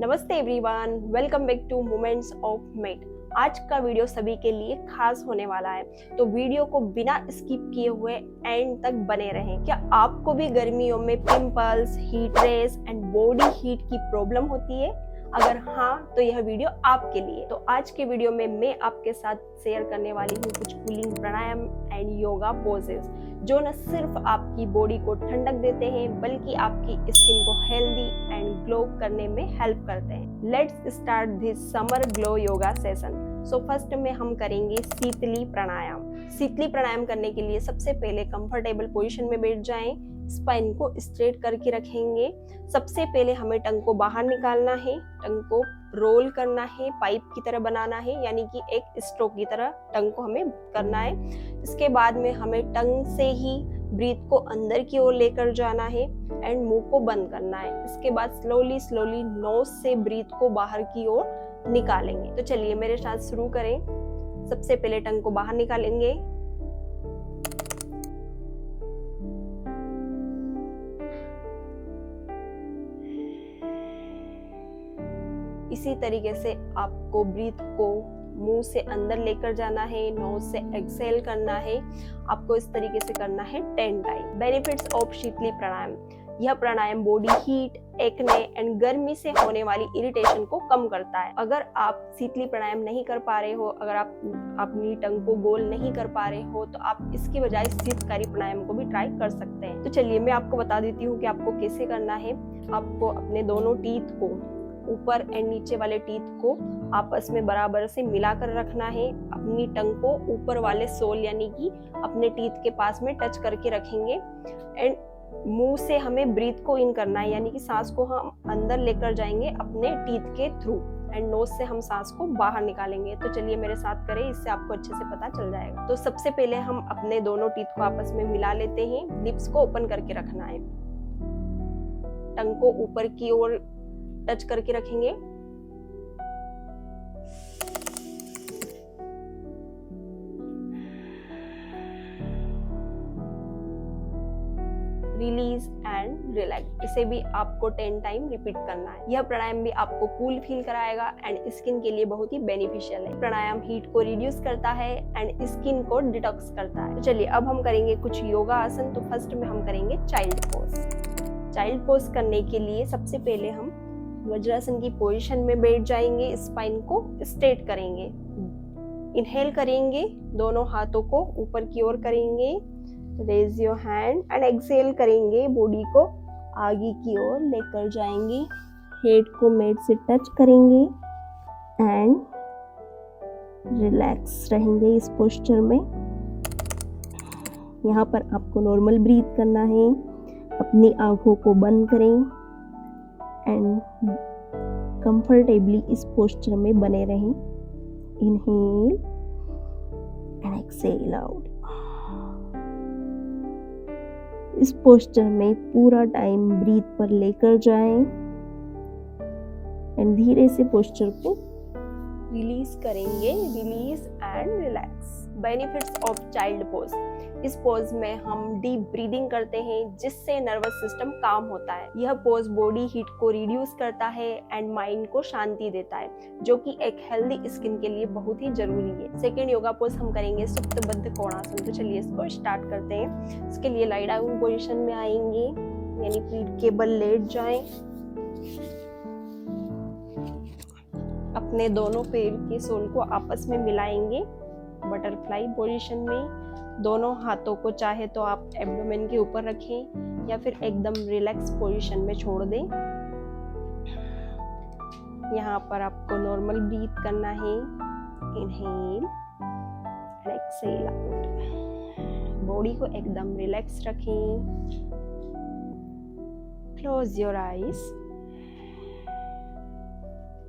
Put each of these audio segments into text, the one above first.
नमस्ते everyone, welcome back to moments of mate. आज का वीडियो सभी के लिए खास होने वाला है, तो वीडियो को बिना स्किप किए हुए एंड तक बने रहें। क्या आपको भी गर्मियों में pimples, heat rash and body heat की प्रॉब्लम होती है? अगर हाँ, तो यह वीडियो आपके लिए। तो आज के वीडियो में मैं आपके साथ शेयर करने वाली हूँ कुछ cooling pranayama and yoga poses, जो न सिर्फ आपकी बॉडी को ठंडक देते हैं बल्कि आपकी स्किन को हेल्दी एंड ग्लो करने में हेल्प करते हैं। Let's start this summer glow yoga session. So first में हम करेंगे शीतली प्राणायाम। शीतली प्राणायाम करने के लिए सबसे पहले कंफर्टेबल पोजीशन में बैठ जाएं, स्पाइन को स्ट्रेट करके रखेंगे। सबसे पहले हमें टंग को बाहर निकालना है, टंग को रोल करना है, पाइप की तरह बनाना है, यानी कि एक स्ट्रोक की तरह टंग को हमें करना है। इसके बाद में हमें टंग से ही ब्रीथ को अंदर की ओर लेकर जाना है एंड मुंह को बंद करना है। इसके बाद स्लोली स्लोली नोज से ब्रीथ को बाहर की ओर निकालेंगे। तो चलिए मेरे साथ शुरू करें। सबसे पहले टंग को बाहर निकालेंगे, इसी तरीके से आपको ब्रीथ को मुंह से अंदर लेकर जाना है, नोज से एक्सहेल करना है। आपको इस तरीके से करना है 10 टाइम। बेनिफिट्स ऑफ शीतली प्राणायाम। यह प्राणायाम बॉडी हीट, एक्ने एंड गर्मी से होने वाली इरिटेशन को कम करता है। अगर आप शीतली प्राणायाम नहीं कर पा रहे हो, अगर आप अपनी टंग को गोल नहीं कर पा रहे हो, तो आप इसकी बजाय शीतकारी प्राणायाम को भी ट्राई कर सकते हैं। तो चलिए मैं आपको बता देती हूँ कि आपको कैसे करना है। आपको अपने दोनों टीथ को, ऊपर एंड नीचे वाले टीथ को आपस में बराबर से मिलाकर रखना है। अपनी टंग को ऊपर वाले सोल यानी कि अपने टीथ के पास में टच करके रखेंगे एंड मुंह से हमें ब्रीथ को इन करना है, यानी कि सांस को हम अंदर लेकर जाएंगे अपने टीथ के थ्रू एंड नोज से हम सांस को बाहर निकालेंगे। तो चलिए मेरे साथ करें, इससे आपको अच्छे से पता चल जाएगा। तो सबसे पहले हम अपने दोनों टीथ को आपस में मिला लेते हैं। लिप्स को ओपन करके रखना है, टंग को ऊपर की ओर टच करके रखेंगे। Release and relax. इसे भी आपको 10 टाइम रिपीट करना है। यह प्राणायाम भी आपको कूल फील कराएगा एंड स्किन के लिए बहुत ही बेनिफिशियल है। प्राणायाम हीट को रिड्यूस करता है एंड स्किन को डिटॉक्स करता है। तो चलिए अब हम करेंगे कुछ योगा आसन। तो फर्स्ट में हम करेंगे चाइल्ड पोज। चाइल्ड पोज करने के लिए सबसे पहले हम वज्रासन की पोजीशन में बैठ जाएंगे, स्पाइन को स्ट्रेट करेंगे। इनहेल करेंगे, दोनों हाथों को ऊपर की ओर करेंगे, raise your hand and exhale करेंगे, बॉडी को आगे की ओर लेकर जाएंगे, हेड को मैट से टच करेंगे एंड रिलैक्स रहेंगे इस पोस्चर में। यहाँ पर आपको नॉर्मल ब्रीथ करना है। अपनी आंखों को बंद करें एंड कंफर्टेबली इस पोस्चर में बने रहें। Inhale and exhale out. इस पोस्चर में पूरा टाइम ब्रीथ पर लेकर जाएं एंड धीरे से पोस्चर को रिलीज करेंगे। Release and relax. Benefits of child pose. इस पोज में हम डीप ब्रीदिंग करते हैं, जिससे नर्वस सिस्टम काम होता है। यह पोज बॉडी हीट को रिड्यूस करता है एंड माइंड को शांति देता है, जो कि एक हेल्दी स्किन के लिए बहुत ही जरूरी है। सेकेंड योगा पोज हम करेंगे सुप्तबद्ध कोणासन। तो चलिए इसको स्टार्ट करते हैं। इसके लिए लाई डाउन पोजिशन में आएंगे, यानी पीठ के बल लेट जाएं। अपने दोनों पैर के सोल को आपस में मिलाएंगे बटरफ्लाई पोजीशन में। दोनों हाथों को चाहे तो आप एब्डोमेन के ऊपर रखें या फिर एकदम रिलैक्स पोजीशन में छोड़ दें। यहाँ पर आपको नॉर्मल ब्रीथ करना है। Inhale and exhale out. Body को एकदम रिलैक्स रखें। Close your eyes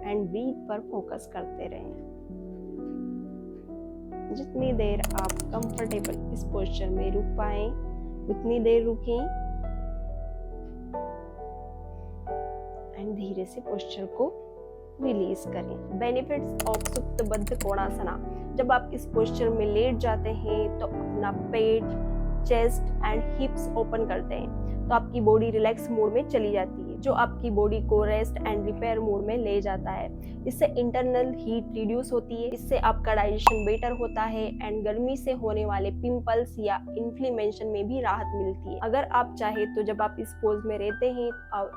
and breath पर फोकस करते रहें। जितनी देर आप कंफर्टेबल इस पोस्चर में रुक पाए उतनी देर रुकें एंड धीरे से पोस्चर को रिलीज करें। Benefits of Suptabaddha Konasana. जब आप इस पोस्चर में लेट जाते हैं तो अपना पेट, चेस्ट एंड हिप्स ओपन करते हैं, तो आपकी बॉडी रिलैक्स मोड में चली जाती है। जो आपकी बॉडी को रेस्ट एंड रिपेयर मोड में ले जाता है। इससे इंटरनल हीट रिड्यूस होती है, इससे आपका डाइजेशन बेटर होता है एंड गर्मी से होने वाले पिंपल्स या इन्फ्लेमेशन में भी राहत मिलती है। अगर आप चाहे तो जब आप इस पोज में रहते हैं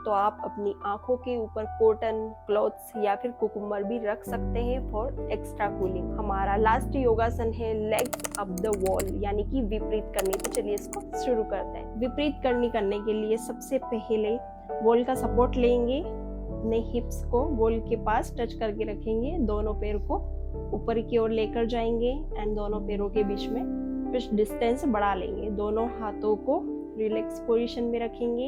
तो आप अपनी आंखों के ऊपर कॉटन क्लॉथ्स या फिर कुकुम्बर भी रख सकते हैं फॉर एक्स्ट्रा कूलिंग। हमारा लास्ट योगासन है लेग्स अप द वॉल, यानी कि विपरीत करनी। तो चलिए इसको शुरू करते हैं। विपरीत करनी करने के लिए सबसे पहले वॉल का सपोर्ट लेंगे, अपने हिप्स को वॉल के पास टच करके रखेंगे, दोनों पैर को ऊपर की ओर लेकर जाएंगे एंड दोनों पैरों के बीच में कुछ डिस्टेंस बढ़ा लेंगे। दोनों हाथों को रिलैक्स पोजीशन में रखेंगे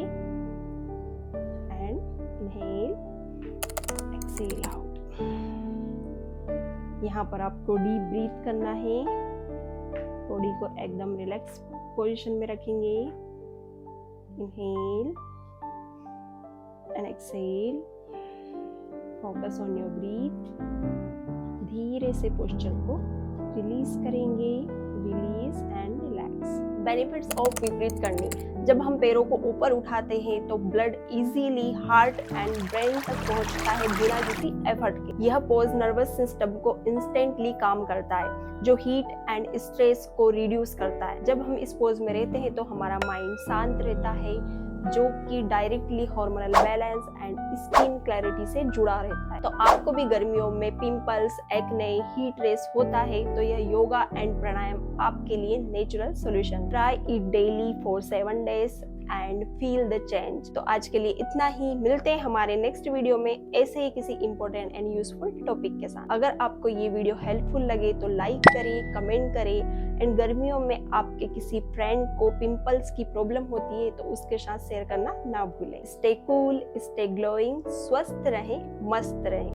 एंड इनहेल एक्सहेल आउट। यहाँ पर आपको डीप ब्रीथ करना है, बॉडी को एकदम रिलैक्स पोजीशन में रखेंगे। Inhale and exhale, focus on your breathe. धीरे से पोस्चर को रिलीज करेंगे, release and relax. Benefits of विपरीत करनी। जब हम पैरों को ऊपर उठाते हैं तो blood easily heart and brain तक पहुंचता है बिना किसी एफर्ट के। यह पोज नर्वस सिस्टम को इंस्टेंटली काम करता है, जो हीट एंड स्ट्रेस को रिड्यूस करता है। जब हम इस पोज में रहते हैं तो हमारा माइंड शांत रहता है, जो कि directly hormonal balance and skin clarity से जुड़ा रहता है। तो आपको भी गर्मियों में पिंपल्स, एक्ने, हीट रेस होता है तो यह योगा एंड प्राणायाम आपके लिए natural solution. Try it daily for 7 days and feel the change. तो आज के लिए इतना ही, मिलते हैं हमारे नेक्स्ट वीडियो में ऐसे ही किसी इंपॉर्टेंट एंड यूजफुल टॉपिक के साथ। अगर आपको ये वीडियो हेल्पफुल लगे तो लाइक करें, कमेंट करें एंड गर्मियों में आपके किसी फ्रेंड को पिंपल्स की प्रॉब्लम होती है तो उसके साथ शेयर करना ना भूलें। स्टे कूल, स्टे ग्लोइंग, स्वस्थ रहें, मस्त रहें।